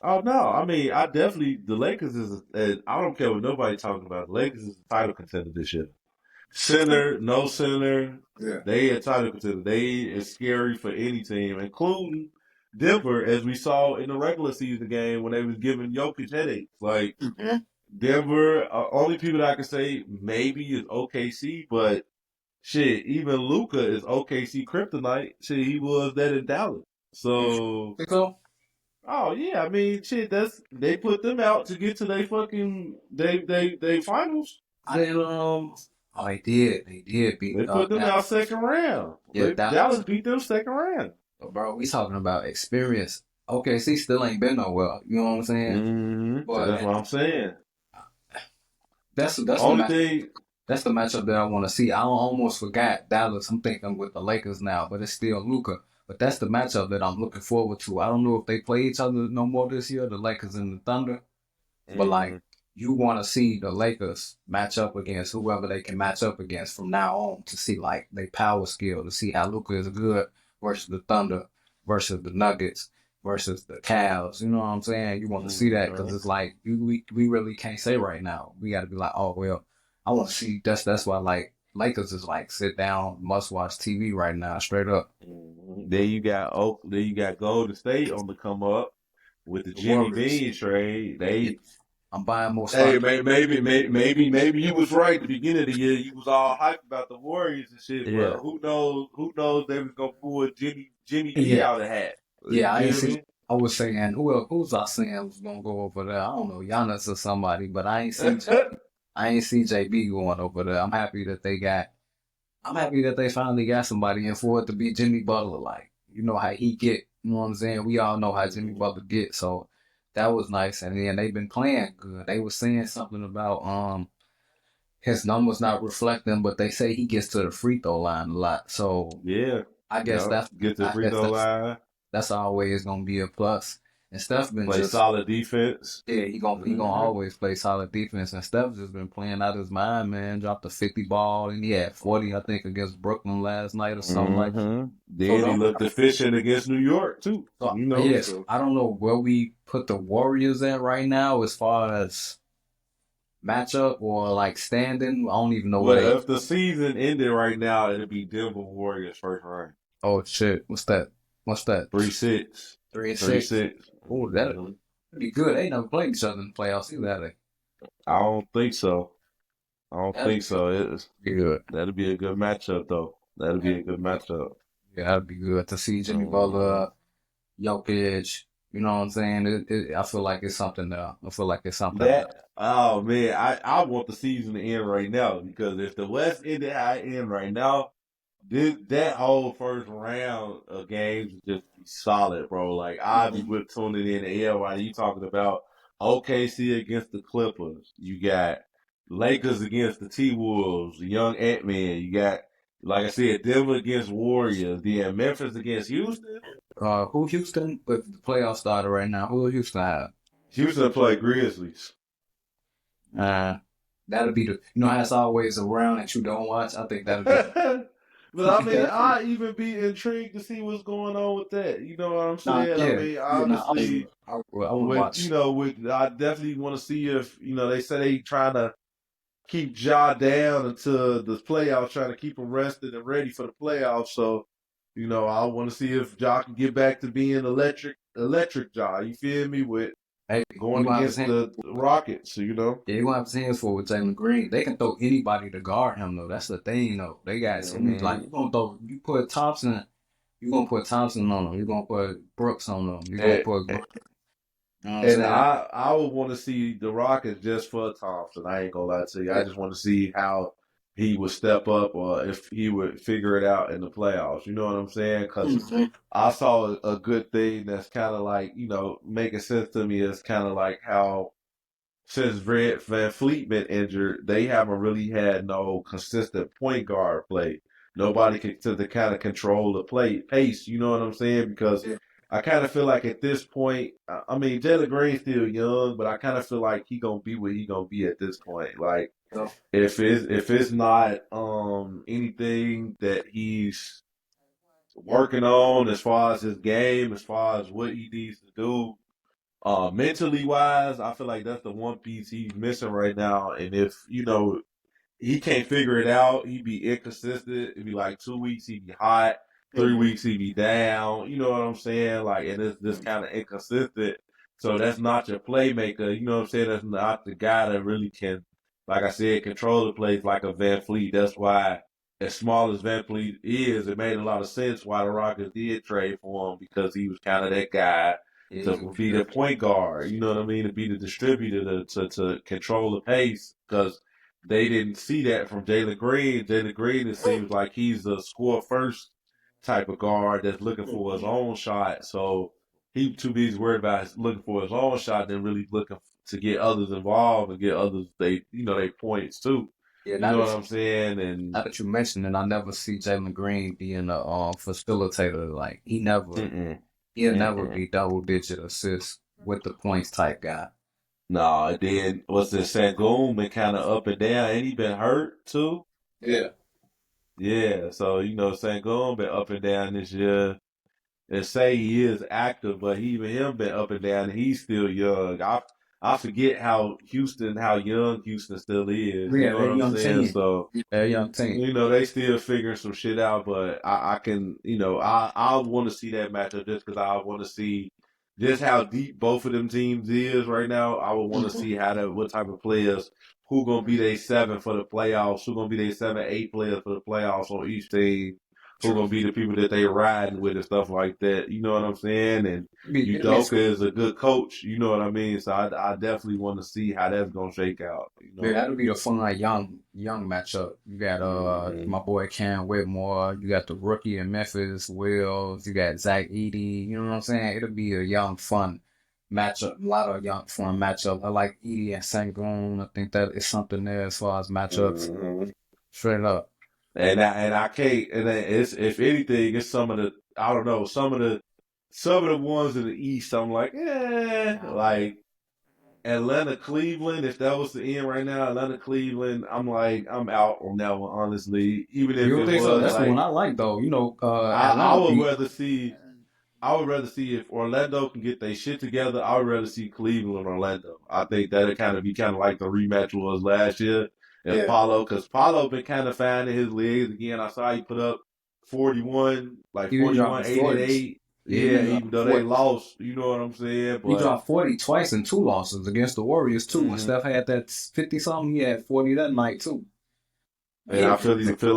Oh no, I mean, the Lakers I don't care what nobody talking about. The Lakers is a title contender this year. Center, no center, they a title contender. They is scary for any team, including Denver, as we saw in the regular season game when they was giving Jokic headaches. Like, Denver, only people that I can say maybe is OKC, but shit, even Luka is OKC kryptonite. Shit, he was that in Dallas. So, oh yeah, I mean, shit, they put them out to get to their fucking they finals. They did beat. They put them out second round. Yeah, Dallas beat them second round. But bro, we talking about experience. OKC still ain't been nowhere. You know what I'm saying? Mm-hmm. But that's what I'm saying. That's the only thing. That's the matchup that I want to see. I almost forgot Dallas. I'm thinking with the Lakers now, but it's still Luka. But that's the matchup that I'm looking forward to. I don't know if they play each other no more this year, the Lakers and the Thunder. But like, you want to see the Lakers match up against whoever they can match up against from now on to see like their power skill, to see how Luka is good versus the Thunder, versus the Nuggets, versus the Cavs. You know what I'm saying? You want to see that because it's like we really can't say right now. We got to be like, oh well, I want to see. That's why like Lakers is like sit down, must watch TV right now, straight up. Then you got Golden State on the come up with the Jimmy Bean trade. I'm buying more stock. Hey, maybe you was right at the beginning of the year. You was all hyped about the Warriors and shit. Yeah. But who knows they was gonna pull Jimmy B out of the hat. Yeah, I ain't I was saying, who's I saying was gonna go over there? I don't know, Giannis or somebody, but I ain't see JB going over there. I'm happy that they finally got somebody in for it to be Jimmy Butler. Like, you know how he get, you know what I'm saying? We all know how Jimmy Butler get, so that was nice. And then they've been playing good. They were saying something about his numbers not reflecting, but they say he gets to the free throw line a lot. So Yeah. I guess Yep. Get the I free guess throw line. that's always gonna be a plus. And Steph been Play just solid defense. yeah, he gonna always play solid defense. And Steph's just been playing out his mind, man. Dropped a 50 ball and he had 40, I think, against Brooklyn last night or something like that. Then he looked efficient against New York too. So, You know. yes, So. I don't know where we put the Warriors at right now as far as matchup or like standing. I don't even know where Well, if the season ended right now, it'd be Denver Warriors first round. Oh shit! What's that? 3-6. 3-6. 3-6. Oh, that'd be good. They never played each other in the playoffs either, have they? I don't think so. It's Good. that'll be a good matchup though. That'll be a good matchup. Yeah, that'd be good to see Jimmy Butler, Jokic. You know what I'm saying? I feel like it's something there. I feel like it's something there. Oh man, I want the season to end right now because if the West ended how it end right now, that whole first round of games would just be solid, bro. Like I'd be with tuning in to everybody. You talking about OKC against the Clippers. You got Lakers against the T-Wolves, the young Ant-Man. You got, like I said, Denver against Warriors. Then Memphis against Houston. Who Houston? With the playoffs started right now, who Houston have? Houston play Grizzlies. That'll be you know how it's always a round that you don't watch. I think that'll be. But I mean, I even be intrigued to see what's going on with that. You know what I'm saying? Yeah. I mean, obviously, I would watch. I definitely want to see if they say they trying to keep Ja down until the playoffs, trying to keep him rested and ready for the playoffs. So, I want to see if Ja can get back to being electric Ja. You feel me? With going against the Rockets, Yeah, you want to have his hands full with Jalen Green. They can throw anybody to guard him, though. That's the thing, though. They got like you put Thompson on them. You're gonna put Brooks on them. You're gonna put. And I would want to see the Rockets just for Thompson. I ain't gonna lie to you. I just want to see how he would step up or if he would figure it out in the playoffs. You know what I'm saying? Because I saw a good thing that's kind of like, making sense to me is kind of like how since Red Van Fleet been injured, they haven't really had no consistent point guard play. Nobody can to kind of control the play pace. You know what I'm saying? Because I kind of feel like at this point, I mean, Jalen Green's still young, but I kind of feel like he gonna be what he gonna be at this point. Like, if it's not anything that he's working on as far as his game, as far as what he needs to do, mentally wise, I feel like that's the one piece he's missing right now. And if he can't figure it out, he'd be inconsistent. It'd be like 2 weeks he'd be hot. 3 weeks he be down. You know what I'm saying? Like, and it's just kind of inconsistent. So that's not your playmaker. You know what I'm saying? That's not the guy that really can, like I said, control the plays like a Van Fleet. That's why, as small as Van Fleet is, it made a lot of sense why the Rockets did trade for him because he was kind of that guy to be the point guard. You know what I mean? To be the distributor to control the pace because they didn't see that from Jalen Green. Jalen Green, it seems like he's a score first type of guard that's looking for his own shot. So he too busy worried about looking for his own shot than really looking to get others involved and get others they points too. Yeah, you know what I'm saying? And now that you mentioned it, I never see Jalen Green being a facilitator. Like he'll never be double digit assists with the points type guy. No, then was the Sangoon been kind of up and down, and he been hurt too. Yeah. Yeah, so Sangoon been up and down this year. They say he is active, but even him been up and down. And he's still young. I forget how young Houston still is. Yeah, you know what I'm saying? So they're young team. They still figuring some shit out. But I can, I want to see that matchup just because I want to see just how deep both of them teams is right now. I would want to see what type of players. Who gonna be their 7 for the playoffs? Who gonna be their 7, 8 players for the playoffs on each team? who gonna be the people that they riding with and stuff like that. You know what I'm saying? And Udoka is a good coach. You know what I mean? So I definitely want to see how that's gonna shake out. You know? Yeah, that'll be a fun young matchup. You got my boy Cam Whitmore. You got the rookie in Memphis, Wills. You got Zach Edey. You know what I'm saying? It'll be a young fun matchup. A lot of young fun matchup. I like Edey and Sangoon. I think that is something there as far as matchups. Straight up. And I can't. And it's, if anything, it's some of the, I don't know, some of the ones in the East. I'm like, like Atlanta, Cleveland. If that was the end right now, Atlanta, Cleveland. I'm like, I'm out on that one, honestly. Even if you it think was, so? That's like, the one I like, though. You know, I would rather see. I would rather see if Orlando can get their shit together. I would rather see Cleveland, Orlando. I think that'd kind of be kind of like the rematch was last year. And Paulo, because Paulo been kind of finding his legs again. I saw he put up 41, like 41, 88. Yeah, even though they lost, you know what I'm saying? But he dropped 40 twice in 2 losses against the Warriors, too. When Steph had that 50-something, he had 40 that night, too. And I really feel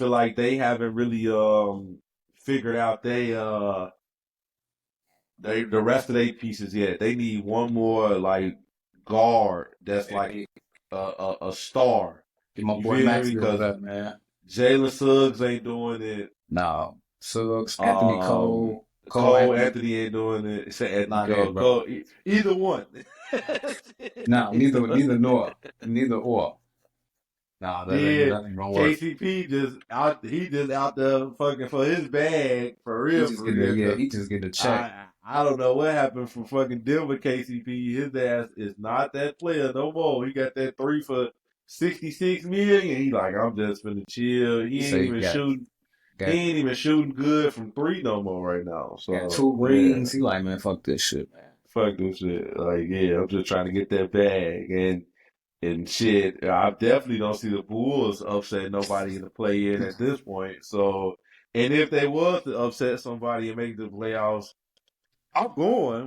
like they haven't really figured out the rest of their pieces yet. They need one more like guard that's like a star. Get my boy Max because that, man. Jalen Suggs ain't doing it. No, Suggs, Anthony Cole Anthony ain't doing it. Say Anthony Cole. Either one. No, neither or. Nah, that ain't gonna work. KCP just out there fucking for his bag for real. He just get a check. I don't know what happened from fucking Denver KCP. His ass is not that player no more. He got that 3 for $66 million. He like, I'm just finna chill. He ain't even shooting good from 3 no more right now. So got 2 rings. He like, man, fuck this shit, man. Fuck this shit. Like, yeah, I'm just trying to get that bag and shit. I definitely don't see the Bulls upset nobody in the play-in at this point. So, and if they was to upset somebody and make the playoffs,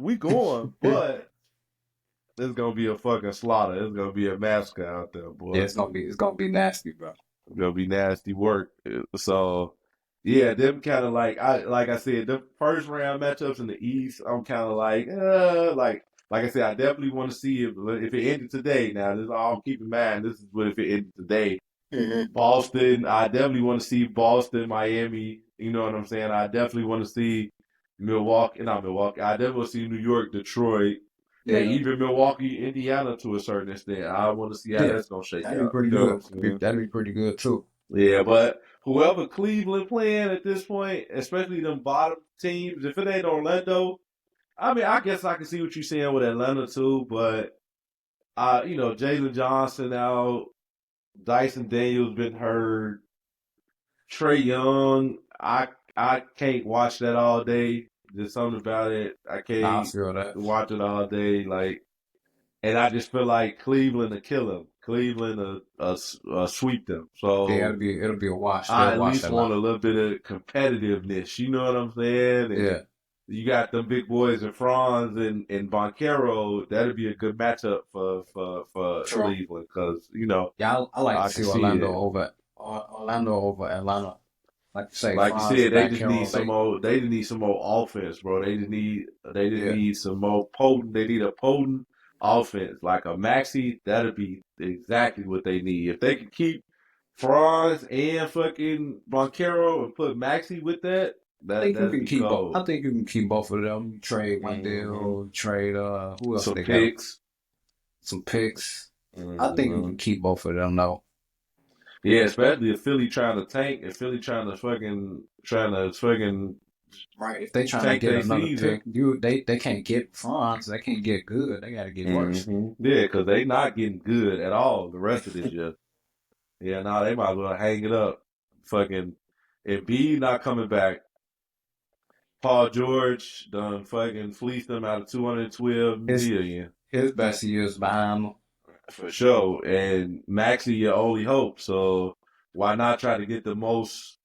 we going, but it's gonna be a fucking slaughter. It's gonna be a massacre out there, boy. Yeah, it's gonna be nasty, bro. It's gonna be nasty work. So, yeah, them kind of like I said, the first round matchups in the East, I'm kind of like I said, I definitely want to see if it ended today. Now, this is all keep in mind. This is what if it ended today. Mm-hmm. Boston, I definitely want to see Boston, Miami. You know what I'm saying? I definitely want to see Milwaukee. I definitely want to see New York, Detroit. Yeah, even Milwaukee, Indiana to a certain extent. I want to see how that's going to shake out. That'd be pretty good. That'd be pretty good, too. Yeah, but whoever Cleveland playing at this point, especially them bottom teams, if it ain't Orlando, I mean, I guess I can see what you're saying with Atlanta, too, but, Jalen Johnson out, Dyson Daniels been hurt, Trae Young, I can't watch that all day. There's something about it. I can't watch it all day. Like, and I just feel like Cleveland will kill them. Cleveland will sweep them. So yeah, it'll be a wash. I at least want a little bit of competitiveness. You know what I'm saying? And yeah. You got them big boys in Franz and Banchero. That'd be a good matchup for Cleveland because Yeah, I like to see Orlando over Atlanta. Like you said, they just need some more. They just need some more offense, bro. They just need some more potent. They need a potent offense, like a Maxey. That'd be exactly what they need. If they can keep Franz and fucking Banchero and put Maxey with that. I think you can keep both of them. Trade Wendell, trade who else? Some picks. Mm-hmm. I think you can keep both of them though. Yeah, especially if Philly trying to tank, if Philly trying to right. If they trying to get another pick, they can't get Franz. They can't get good. They got to get worse. Mm-hmm. Yeah, because they not getting good at all. The rest of this year. Yeah, they might as well hang it up. Fucking Embiid not coming back. Paul George done fucking fleeced them out of $212 million. His best years behind him. For sure. And Maxey your only hope. So why not try to get the most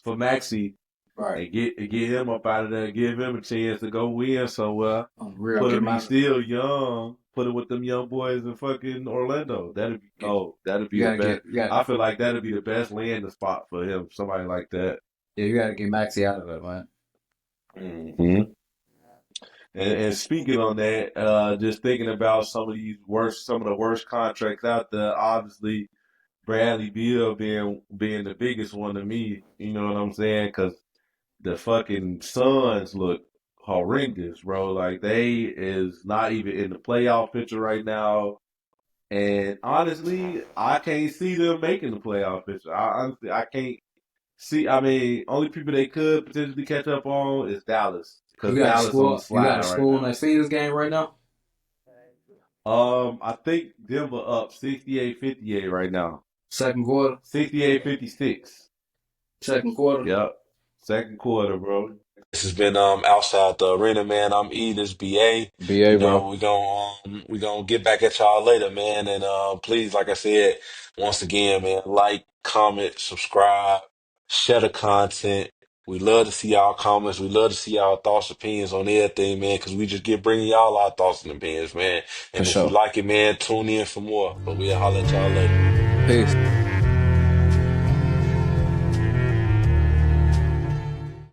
for Maxey and get him up out of there, give him a chance to go win somewhere. Put him, he's still young. put it with them young boys in fucking Orlando. That'd be that'd be You the gotta best. get, I feel like that'd be the best landing spot for him. Somebody like that. yeah, you gotta get Maxey out of it, man. Mm-hmm. And speaking on that, just thinking about some of the worst contracts out there. Obviously, Bradley Beal being the biggest one to me. You know what I'm saying? Because the fucking Suns look horrendous, bro. Like they is not even in the playoff picture right now. And honestly, I can't see them making the playoff picture. I can't see. I mean, only people they could potentially catch up on is Dallas because Dallas on the slide right score on now. that Phoenix game right now? I think Denver up 68-58 right now. Second quarter? 68-56. Second quarter? Yep. Second quarter, bro. This has been outside the arena, man. I'm E, this BA. BA, bro. We gonna get back at y'all later, man. And please, like I said, once again, man, like, comment, subscribe, share the content. We love to see y'all comments. We love to see y'all thoughts, opinions on everything, man, because we just get bringing y'all our thoughts and opinions, man. For And if you sure. like it, man, tune in for more. But we'll holler at y'all later. Peace.